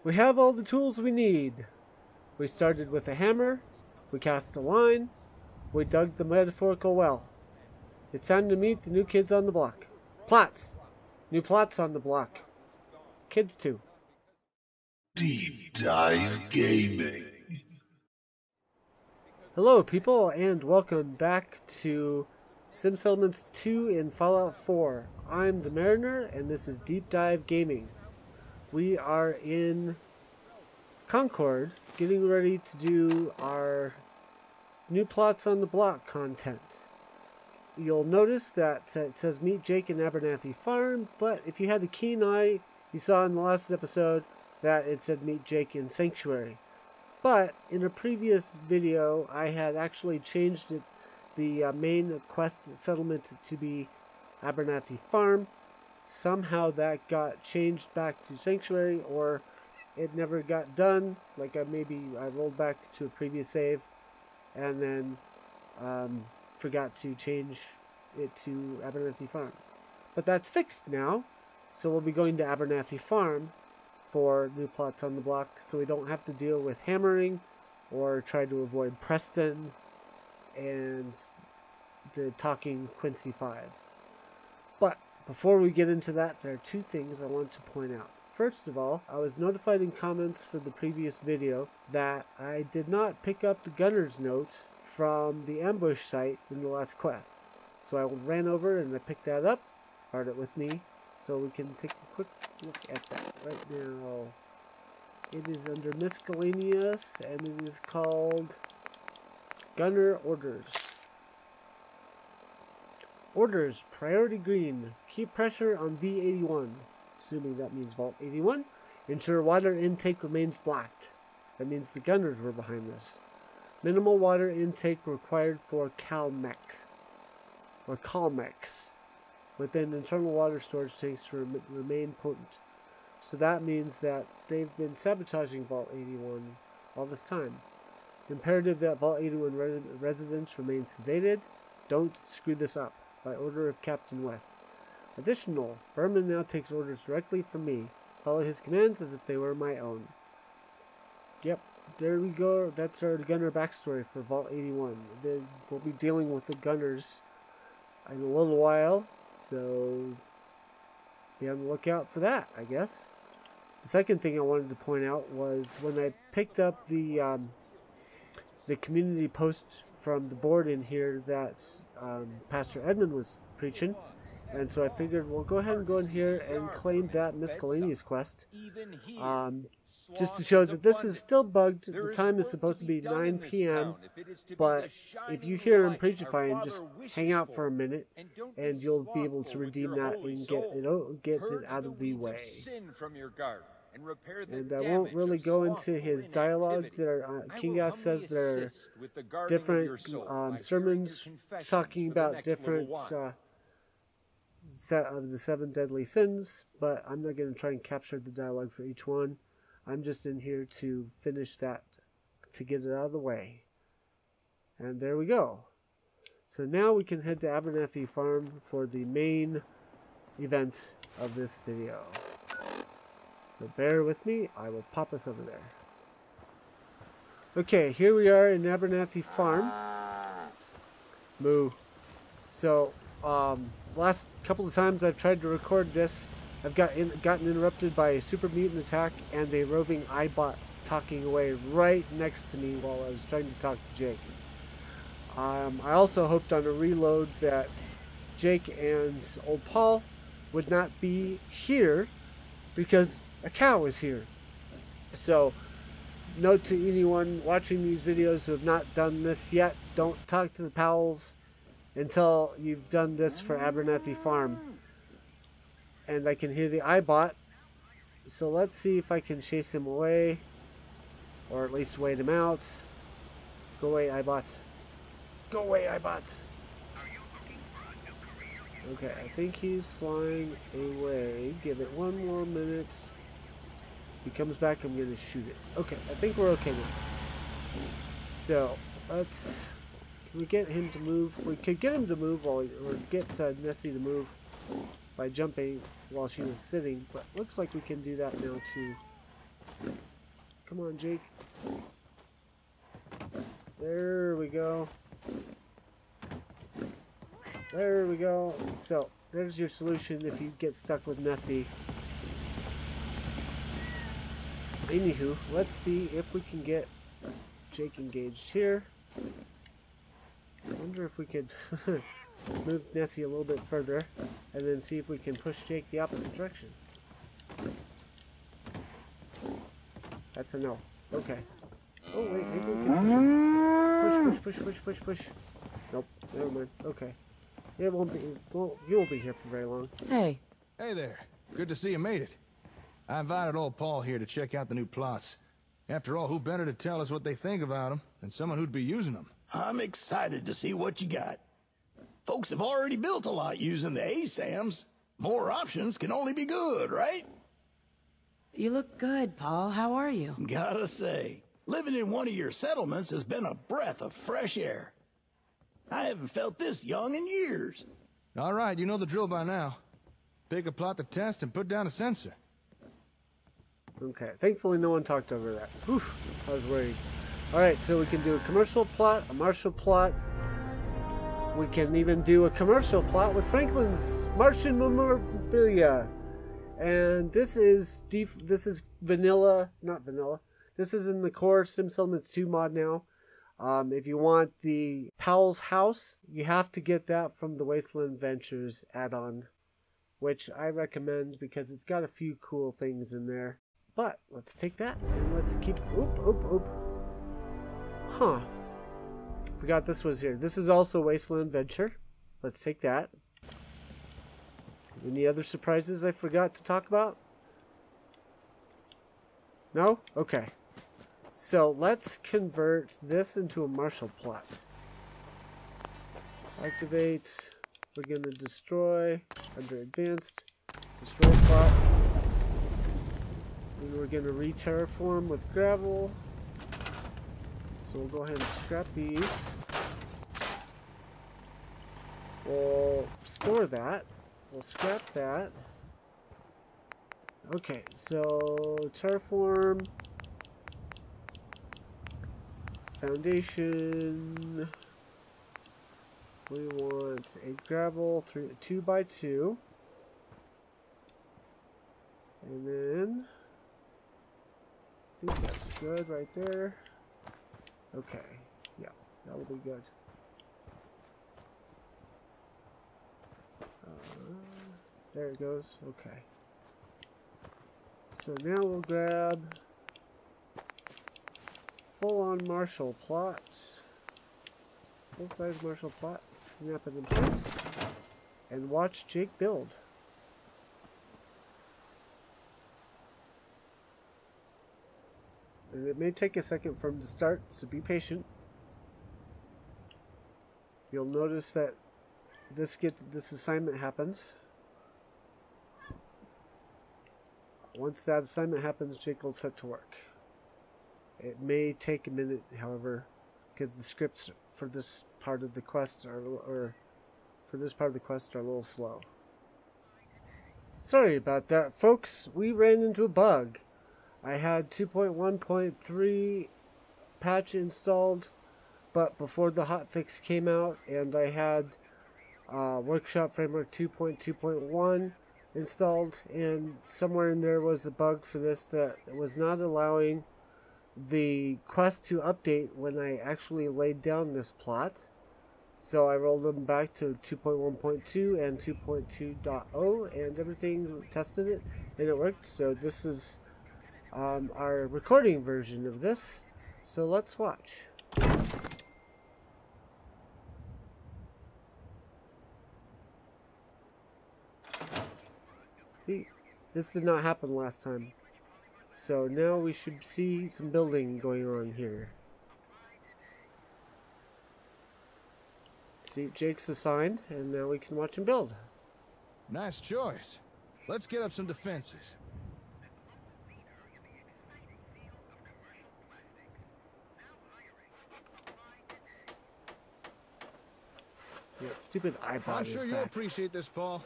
We have all the tools we need. We started with a hammer, we cast a line, we dug the metaphorical well. It's time to meet the new kids on the block. Plots! New plots on the block. Kids too. Deep Dive Gaming. Hello people, and welcome back to Sim Settlements 2 in Fallout 4. I'm the Mariner, and this is Deep Dive Gaming. We are in Concord, getting ready to do our new plots on the block content. You'll notice that it says meet Jake in Abernathy Farm, but if you had a keen eye, you saw in the last episode that it said meet Jake in Sanctuary. But in a previous video, I had actually changed it, the main quest settlement to be Abernathy Farm. Somehow that got changed back to Sanctuary, or it never got done. Like maybe I rolled back to a previous save and then forgot to change it to Abernathy Farm. But that's fixed now, so we'll be going to Abernathy Farm for new plots on the block, so we don't have to deal with hammering or try to avoid Preston and the talking Quincy 5. But before we get into that, there are two things I want to point out. First of all, I was notified in comments for the previous video that I did not pick up the gunner's note from the ambush site in the last quest. So I ran over and I picked that up, brought it with me, so we can take a quick look at that right now. It is under miscellaneous and it is called Gunner Orders. Orders, priority green, keep pressure on V81, assuming that means Vault 81. Ensure water intake remains blocked. That means the gunners were behind this. Minimal water intake required for Calmex, or Calmex, within internal water storage tanks to remain potent. So that means that they've been sabotaging Vault 81 all this time. Imperative that Vault 81 residents remain sedated. Don't screw this up. By order of Captain West. Additional, Berman now takes orders directly from me. Follow his commands as if they were my own. Yep, there we go. That's our gunner backstory for Vault 81. We'll be dealing with the gunners in a little while, so be on the lookout for that, I guess. The second thing I wanted to point out was when I picked up the community post from the board in here that Pastor Edmund was preaching, and so I figured we'll go ahead and go in here and claim that miscellaneous quest, just to show that this is still bugged. The time is supposed to be 9 p.m., but if you hear him preachifying, just hang out for a minute and you'll be able to redeem that and get it out of the way. And I won't really go into his dialogue. Kingath says there are different sermons talking about different set of the 7 deadly sins, but I'm not going to try and capture the dialogue for each one. I'm just in here to finish that, to get it out of the way. And there we go. So now we can head to Abernathy Farm for the main event of this video. So bear with me, I will pop us over there. Okay, here we are in Abernathy Farm. Moo. So, last couple of times I've tried to record this, I've gotten interrupted by a super mutant attack and a roving iBot talking away right next to me while I was trying to talk to Jake. I also hoped on a reload that Jake and old Paul would not be here because a cow is here. So, note to anyone watching these videos who have not done this yet, don't talk to the Powells until you've done this for Abernathy Farm. And I can hear the iBot, so let's see if I can chase him away, or at least wait him out. Go away, iBot. Go away, iBot. Okay, I think he's flying away. Give it one more minute. If he comes back, I'm going to shoot it. Okay, I think we're okay now. So, let's... Can we get him to move? We could get him to move, or get Nessie to move by jumping while she was sitting, but looks like we can do that now too. Come on, Jake. There we go. There we go. So, there's your solution if you get stuck with Nessie. Anywho, let's see if we can get Jake engaged here. I wonder if we could move Nessie a little bit further and then see if we can push Jake the opposite direction. That's a no. Okay. Oh, wait, maybe we can push him. Push. Nope, never mind. Okay. It won't be, well, you won't be here for very long. Hey. Hey there. Good to see you made it. I invited old Paul here to check out the new plots. After all, who better to tell us what they think about them than someone who'd be using them? I'm excited to see what you got. Folks have already built a lot using the ASAMs. More options can only be good, right? You look good, Paul. How are you? Gotta say, living in one of your settlements has been a breath of fresh air. I haven't felt this young in years. All right, you know the drill by now. Pick a plot to test and put down a sensor. Okay, thankfully no one talked over that. Whew, I was worried. Alright, so we can do a commercial plot, a martial plot. We can even do a commercial plot with Franklin's Martian memorabilia. And this is vanilla, not vanilla. This is in the core Sim Settlements 2 mod now. If you want the Powell's House, you have to get that from the Wasteland Ventures add-on, which I recommend because it's got a few cool things in there. But let's take that and let's keep. Oop. Huh. Forgot this was here. This is also Wasteland Venture. Let's take that. Any other surprises I forgot to talk about? No? Okay. So let's convert this into a martial plot. Activate. We're going to destroy under advanced. Destroy plot. And we're going to re-terraform with gravel. So we'll go ahead and scrap these. We'll store that. We'll scrap that. Okay, so terraform. Foundation. We want a gravel 2x2. And then I think that's good right there. Okay, yeah, that will be good. There it goes. Okay. So now we'll grab full-on martial plot. Full-size martial plot. Snap it in place. And watch Jake build. And it may take a second for him to start, so be patient. You'll notice that this assignment happens. Once that assignment happens, Jake will set to work. It may take a minute, however, because the scripts for this part of the quest are a little slow. Sorry about that, folks. We ran into a bug. I had 2.1.3 patch installed, but before the hotfix came out, and I had Workshop Framework 2.2.1 installed, and somewhere in there was a bug for this that was not allowing the quest to update when I actually laid down this plot. So I rolled them back to 2.1.2 and 2.2.0 and everything, tested it, and it worked. So this is our recording version of this. So let's watch. See, this did not happen last time. So now we should see some building going on here. See, Jake's assigned, and now we can watch him build. Nice choice. Let's get up some defenses. Yeah, stupid iPod I'm is sure you'll back. appreciate this, Paul.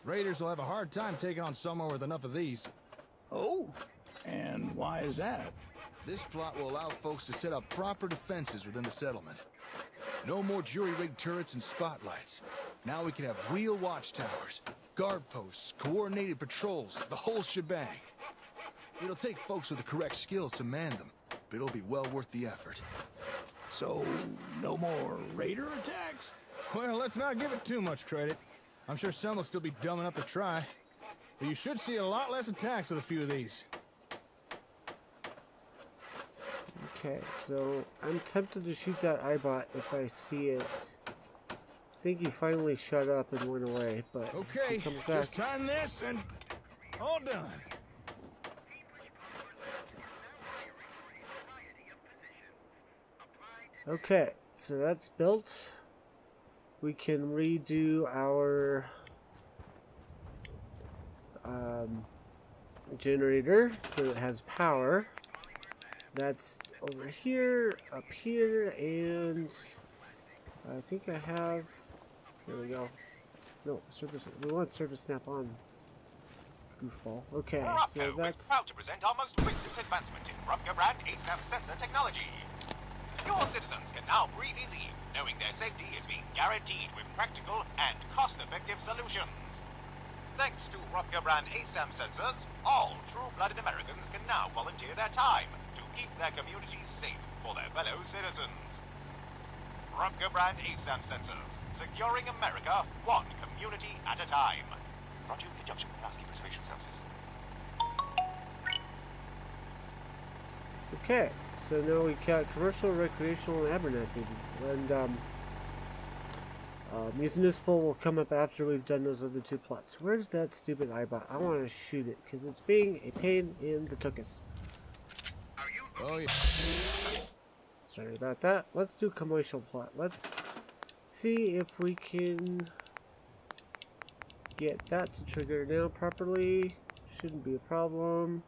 Raiders will have a hard time taking on somewhere with enough of these. Oh, and why is that? This plot will allow folks to set up proper defenses within the settlement. No more jury-rigged turrets and spotlights. Now we can have real watchtowers, guard posts, coordinated patrols, the whole shebang. It'll take folks with the correct skills to man them, but it'll be well worth the effort. So, no more raider attacks? Well, let's not give it too much credit. I'm sure some will still be dumb enough to try. But you should see a lot less attacks with a few of these. Okay, so I'm tempted to shoot that Eyebot if I see it. I think he finally shut up and went away, but okay, he comes back. just time this and all done. Okay, so that's built. We can redo our generator so it has power. That's over here, up here, and I think I have. There we go. No, surface. We want surface snap on. Goofball. Okay, so that's. Is proud to present our most recent advancement in Rupka brand ASAP sensor technology. Your citizens can now breathe easy, knowing their safety is being guaranteed with practical and cost-effective solutions. Thanks to Rupka brand ASAM sensors, all true-blooded Americans can now volunteer their time to keep their communities safe for their fellow citizens. Rupka brand ASAM sensors, securing America one community at a time. Brought to you in conjunction with Lasky Preservation Services. Okay, so now we got commercial, recreational, and Abernathy, and municipal will come up after we've done those other two plots. Where's that stupid Eyebot? I want to shoot it because it's being a pain in the tuchus. Oh yeah. Sorry about that. Let's do commercial plot. Let's see if we can get that to trigger now properly. Shouldn't be a problem.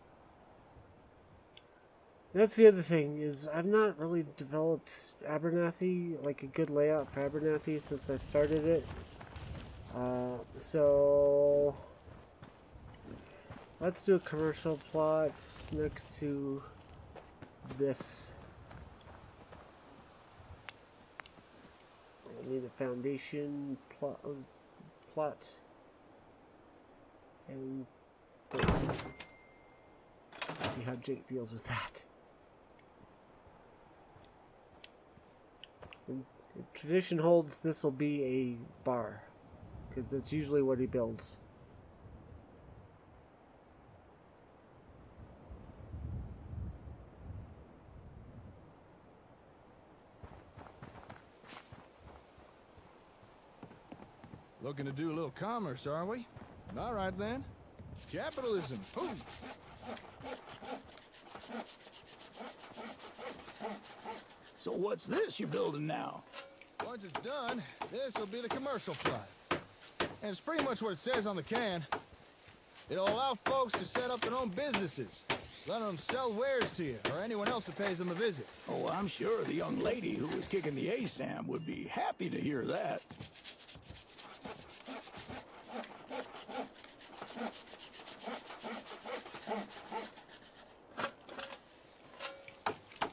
That's the other thing, is I've not really developed Abernathy, like a good layout for Abernathy since I started it. So let's do a commercial plot next to this. I need a foundation plot. And let's see how Jake deals with that. And if tradition holds, this will be a bar, because that's usually what he builds. Looking to do a little commerce, are we? All right then. Capitalism. Ooh. So what's this you're building now? Once it's done, this will be the commercial plot. And it's pretty much what it says on the can. It'll allow folks to set up their own businesses. Let them sell wares to you, or anyone else who pays them a visit. Oh, I'm sure the young lady who was kicking the ASAM would be happy to hear that.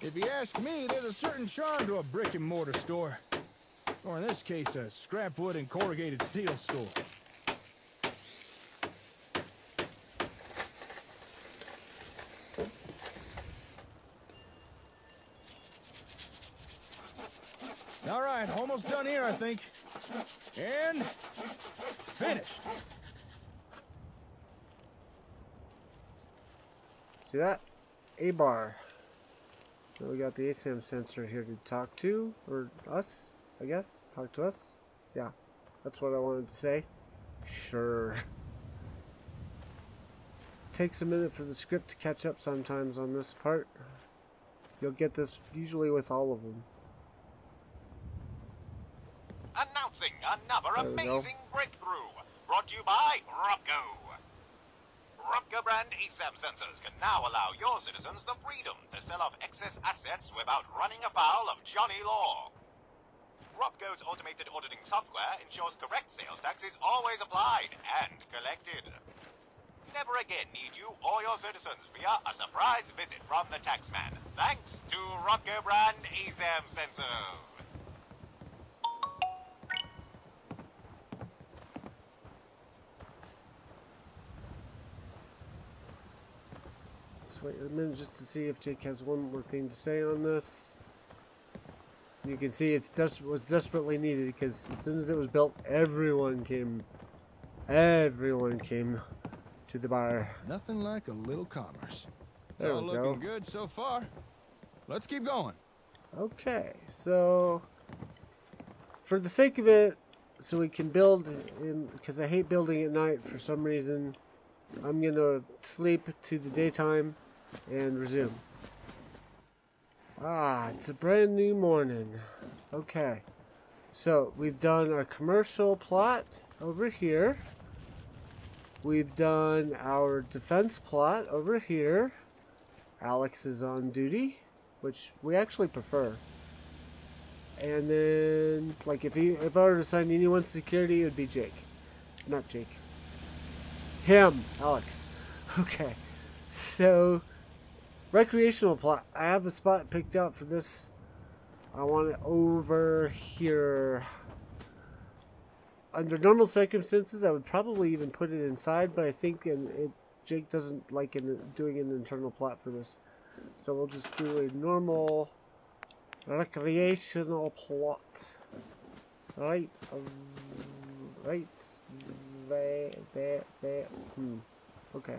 If you ask me, there's a certain charm to a brick-and-mortar store. Or in this case, a scrap wood and corrugated steel store. All right, almost done here, I think. And finished. See that? A bar. So we got the ASAM sensor here to talk to, or us, I guess. Talk to us. Yeah, that's what I wanted to say. Sure. Takes a minute for the script to catch up sometimes on this part. You'll get this usually with all of them. Announcing another There we go. amazing breakthrough, brought to you by Rupco. Rupka brand ASAM sensors can now allow your citizens the freedom to sell off excess assets without running afoul of Johnny Law. Rupco's automated auditing software ensures correct sales tax is always applied and collected. never again need you or your citizens via a surprise visit from the taxman. Thanks to Rotko brand ASAM sensors. Let's wait a minute just to see if Jake has one more thing to say on this. You can see it was desperately needed because as soon as it was built, everyone came to the bar. Nothing like a little commerce. It's There all we go. looking good so far. Let's keep going. Okay, so for the sake of it, so we can build in, because I hate building at night for some reason, I'm gonna sleep to the daytime and resume. Ah, it's a brand new morning. Okay, so we've done our commercial plot over here. We've done our defense plot over here. Alex is on duty, which we actually prefer. And then, like, if I were to assign anyone security, it would be Jake. Not Jake. Him, Alex. Okay, so recreational plot. I have a spot picked out for this. I want it over here. Under normal circumstances, I would probably even put it inside, but I think Jake doesn't like doing an internal plot for this. So we'll just do a normal recreational plot. Right there. Okay.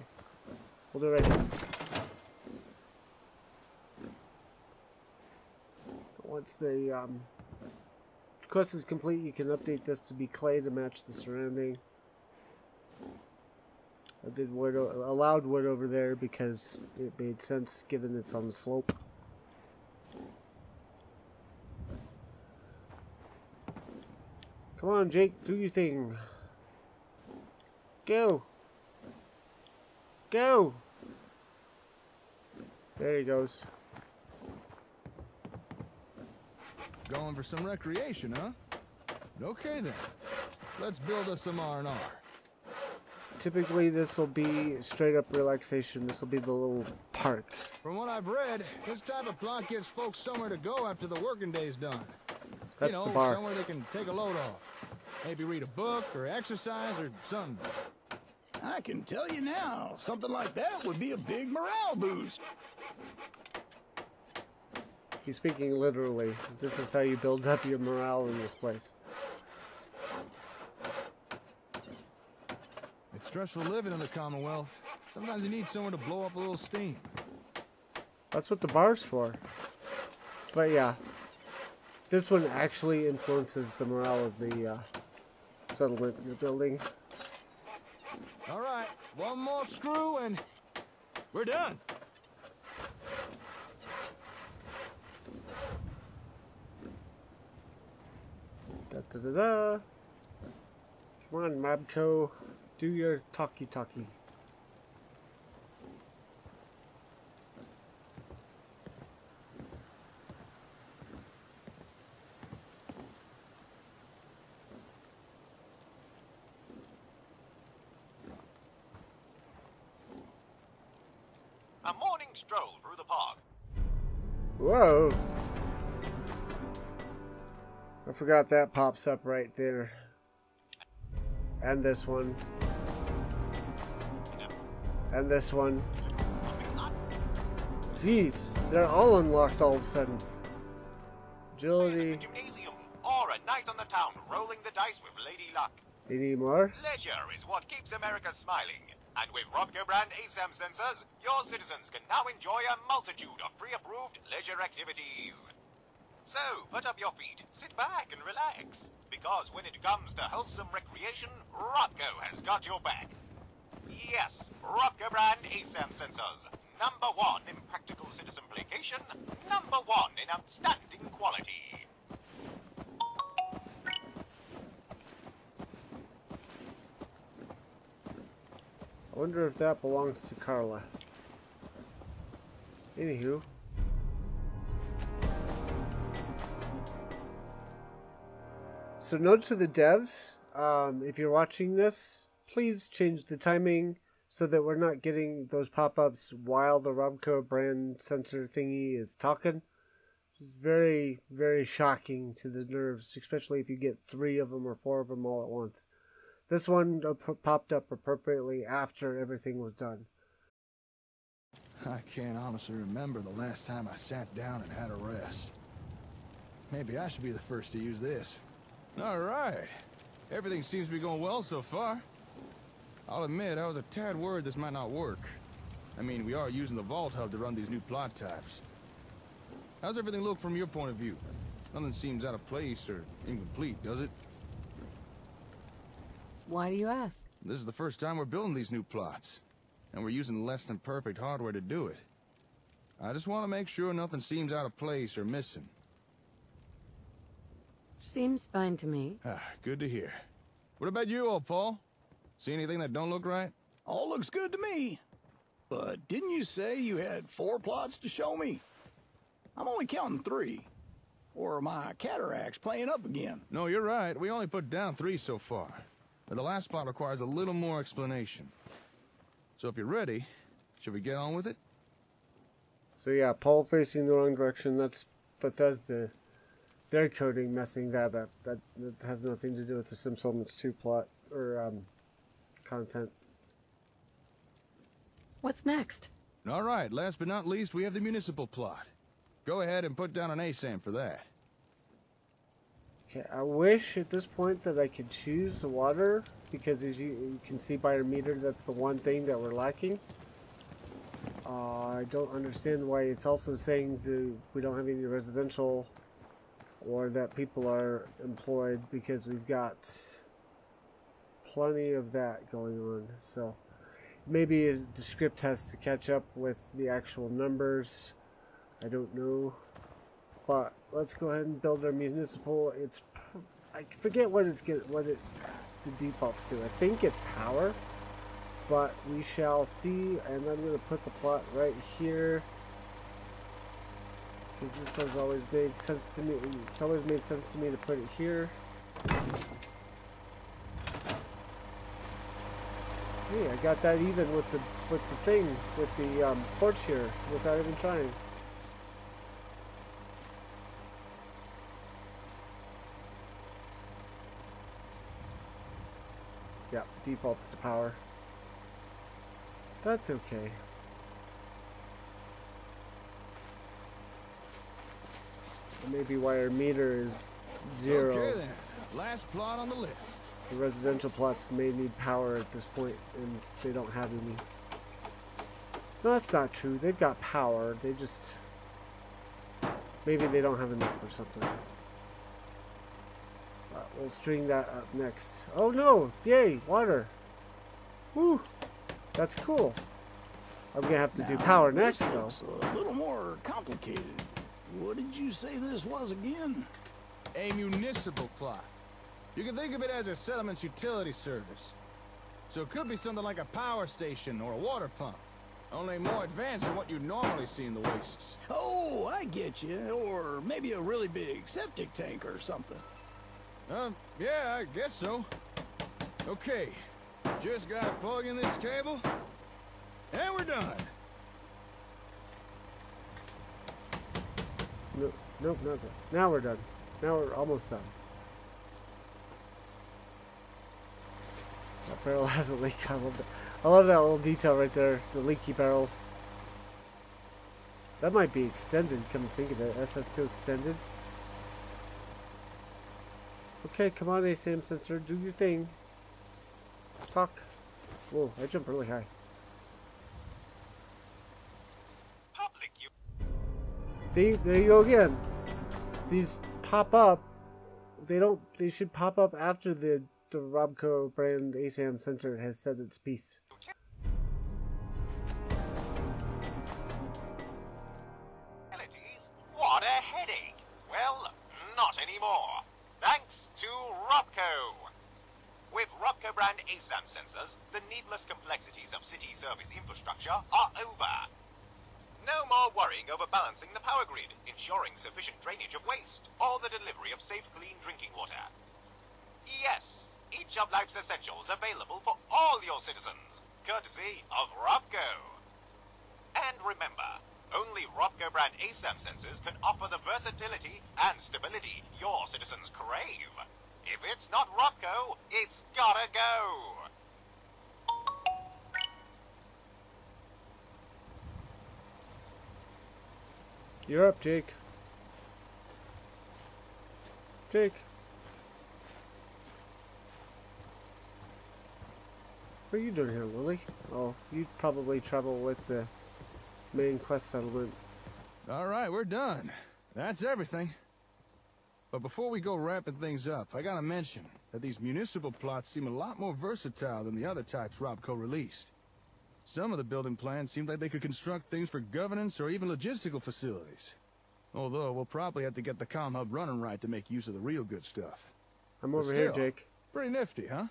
We'll do it right here. Once the quest is complete, you can update this to be clay to match the surrounding. I did wood, allowed wood over there because it made sense given it's on the slope. Come on, Jake, do your thing. Go. Go. There he goes. Going for some recreation, huh? Okay then. Let's build us some R&R. Typically, this will be straight up relaxation. This will be the little park. From what I've read, this type of plot gives folks somewhere to go after the working day's done. That's the bar. Somewhere they can take a load off. Maybe read a book or exercise or something. I can tell you now, something like that would be a big morale boost. He's speaking literally. This is how you build up your morale in this place. It's stressful living in the Commonwealth. Sometimes you need somewhere to blow up a little steam. That's what the bar's for. But yeah, this one actually influences the morale of the settlement you're building. All right, one more screw and we're done. Da da da da. Come on, Mabco. Do your talkie. A morning stroll through the park. Whoa. I forgot that pops up right there. And this one. And this one. Jeez, they're all unlocked all of a sudden. Agility. Gymnasium, or a night on the town rolling the dice with Lady Luck. Any more? Leisure is what keeps America smiling. And with Robco brand ASAM sensors, your citizens can now enjoy a multitude of pre-approved leisure activities. So, put up your feet, sit back and relax. Because when it comes to wholesome recreation, Robco has got your back. Yes, Robco brand ASAM sensors. #1 in practical citizen placation, #1 in outstanding quality. I wonder if that belongs to Carla. Anywho. So note to the devs, if you're watching this, please change the timing so that we're not getting those pop-ups while the Robco brand sensor thingy is talking. It's very, very shocking to the nerves, especially if you get 3 of them or 4 of them all at once. This one popped up appropriately after everything was done. I can't honestly remember the last time I sat down and had a rest. Maybe I should be the first to use this. All right. Everything seems to be going well so far. I'll admit, I was a tad worried this might not work. I mean, we are using the Vault Hub to run these new plot types. How's everything look from your point of view? Nothing seems out of place or incomplete, does it? Why do you ask? This is the first time we're building these new plots, and we're using less than perfect hardware to do it. I just want to make sure nothing seems out of place or missing. Seems fine to me. Ah, good to hear. What about you, old Paul? See anything that don't look right? All looks good to me. But didn't you say you had 4 plots to show me? I'm only counting 3. Or are my cataracts playing up again? No, you're right. We only put down 3 so far. But the last plot requires a little more explanation. So if you're ready, should we get on with it? So yeah, Paul facing the wrong direction. That's Bethesda. Their coding messing that up. That has nothing to do with the Sims Elements 2 plot or content. What's next? All right, last but not least, we have the municipal plot. Go ahead and put down an ASAM for that. Okay, I wish at this point that I could choose the water, because as you can see by our meter, that's the one thing that we're lacking. I don't understand why it's also saying we don't have any residential or that people are employed, because we've got plenty of that going on. So maybe the script has to catch up with the actual numbers. I don't know. But let's go ahead and build our municipal. I forget what it defaults to. I think it's power, but we shall see. And I'm going to put the plot right here, because this has always made sense to me. It's always made sense to me to put it here. Hey, I got that even with the thing, with the porch here, without even trying. Yep, defaults to power. That's okay. Maybe why our meter is 0. Okay then, last plot on the list. The residential plots may need power at this point, and they don't have any. No, that's not true. They've got power. They just... maybe they don't have enough or something. We'll string that up next. Oh no! Yay! Water! Woo! That's cool. I'm gonna have to do power next, though. It's a little more complicated. What did you say this was again? A municipal plot. You can think of it as a settlement's utility service. So it could be something like a power station or a water pump. Only more advanced than what you normally see in the wastes. Oh, I get you. Or maybe a really big septic tank or something. Yeah, I guess so. Okay, just gotta plug in this cable, and we're done. Nope, not done. Now we're done. Now we're almost done. That barrel has a leak. I love it. I love that little detail right there. The leaky barrels. That might be extended, come to think of it. SS2 extended. Okay, come on, ASAM sensor. Do your thing. Talk. Whoa, I jumped really high. See, there you go again. These pop up. They should pop up after the Robco brand ASAM sensor has said its piece. What a headache! Well, not anymore. Thanks to Robco. With Robco brand ASAM sensors, the needless complexities of city service infrastructure are over. No more worrying over balancing the power grid, ensuring sufficient drainage of waste, or the delivery of safe, clean drinking water. Yes, each of life's essentials available for all your citizens. courtesy of Robco. And remember, only Robco brand ASAM sensors can offer the versatility and stability your citizens crave. If it's not Robco, it's gotta go. You're up, Jake. Jake. What are you doing here, Lily? Oh, you probably travel with the main quest settlement. All right, we're done. That's everything. But before we go wrapping things up, I gotta mention that these municipal plots seem a lot more versatile than the other types Robco released. Some of the building plans seemed like they could construct things for governance or even logistical facilities. Although we'll probably have to get the comm hub running right to make use of the real good stuff. I'm over here, Jake. Pretty nifty, huh?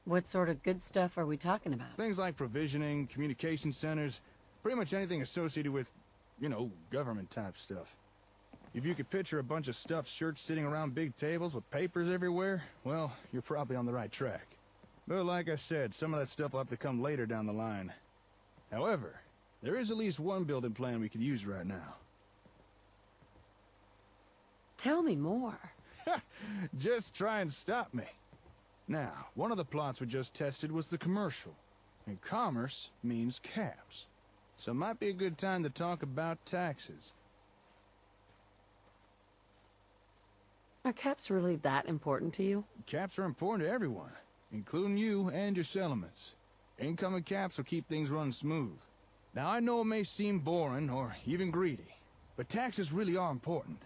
What sort of good stuff are we talking about? Things like provisioning, communication centers, pretty much anything associated with, you know, government-type stuff. If you could picture a bunch of stuffed shirts sitting around big tables with papers everywhere, well, you're probably on the right track. But like I said, some of that stuff will have to come later down the line. However, there is at least one building plan we could use right now. Tell me more. Just try and stop me. Now, one of the plots we just tested was the commercial. And commerce means caps. So it might be a good time to talk about taxes. Are caps really that important to you? Caps are important to everyone, including you and your settlements. Incoming caps will keep things running smooth. Now, I know it may seem boring or even greedy, but taxes really are important.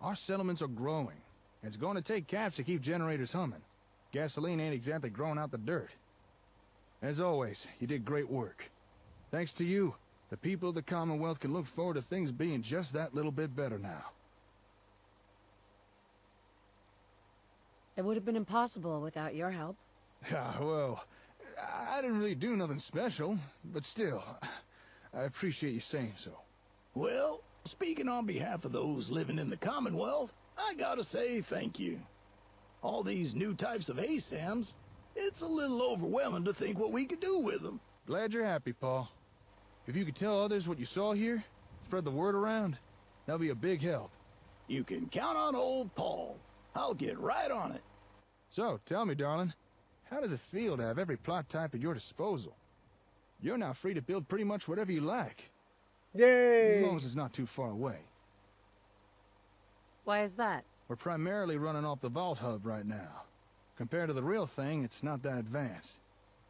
Our settlements are growing, and it's going to take caps to keep generators humming. Gasoline ain't exactly growing out the dirt. As always, you did great work. Thanks to you, the people of the Commonwealth can look forward to things being just that little bit better now. It would have been impossible without your help. Ah, well, I didn't really do nothing special, but still, I appreciate you saying so. Well, speaking on behalf of those living in the Commonwealth, I gotta say thank you. All these new types of ASAMs, it's a little overwhelming to think what we could do with them. Glad you're happy, Paul. If you could tell others what you saw here, spread the word around, that'll be a big help. You can count on old Paul. I'll get right on it. So, tell me, darling, how does it feel to have every plot type at your disposal? You're now free to build pretty much whatever you like. Yay! As long as it's not too far away. Why is that? We're primarily running off the Vault Hub right now. Compared to the real thing, it's not that advanced.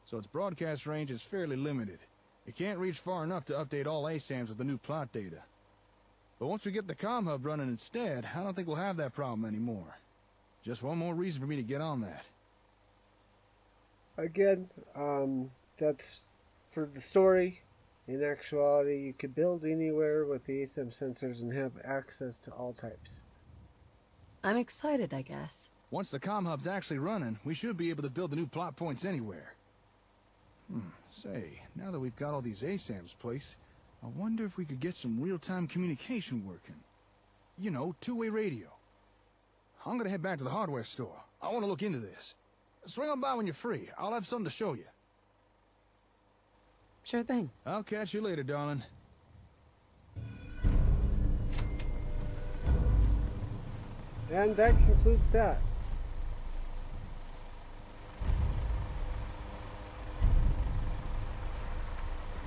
So its broadcast range is fairly limited. It can't reach far enough to update all ASAMs with the new plot data. But once we get the comm hub running instead, I don't think we'll have that problem anymore. Just one more reason for me to get on that. Again, that's for the story. In actuality, you could build anywhere with the ASAM sensors and have access to all types. I'm excited, I guess. Once the comm hub's actually running, we should be able to build the new plot points anywhere. Say, now that we've got all these ASAMs placed, I wonder if we could get some real-time communication working. You know, two-way radio. I'm gonna head back to the hardware store. I want to look into this. Swing on by when you're free. I'll have something to show you. Sure thing. I'll catch you later, darling. And that concludes that.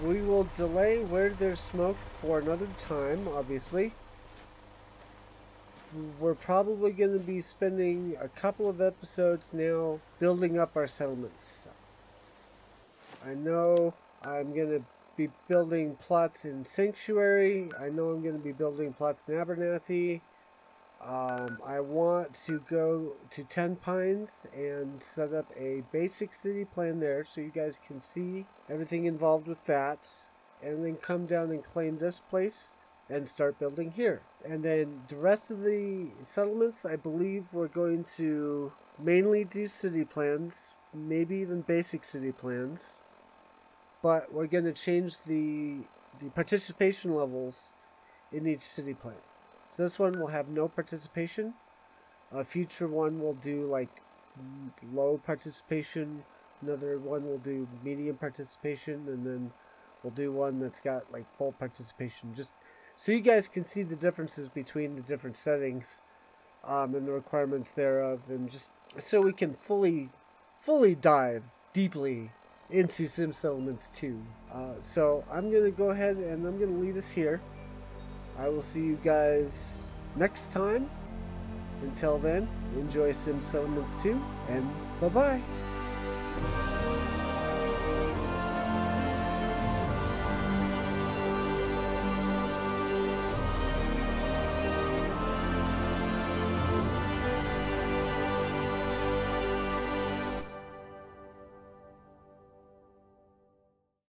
We will delay Where There's Smoke for another time, obviously. We're probably going to be spending a couple of episodes now building up our settlements. I know I'm going to be building plots in Sanctuary. I know I'm going to be building plots in Abernathy. I want to go to Ten Pines and set up a basic city plan there so you guys can see everything involved with that, and then come down and claim this place and start building here. And then the rest of the settlements, I believe we're going to mainly do city plans, maybe even basic city plans, but we're going to change the participation levels in each city plan. So this one will have no participation. A future one will do like low participation Another one will do medium participation, and then we'll do one that's got like full participation, just so you guys can see the differences between the different settings and the requirements thereof, and just so we can fully dive deeply into Sim Settlements 2. So I'm going to go ahead and I'm going to leave us here. I will see you guys next time. Until then, enjoy Sim Settlements 2, and bye-bye.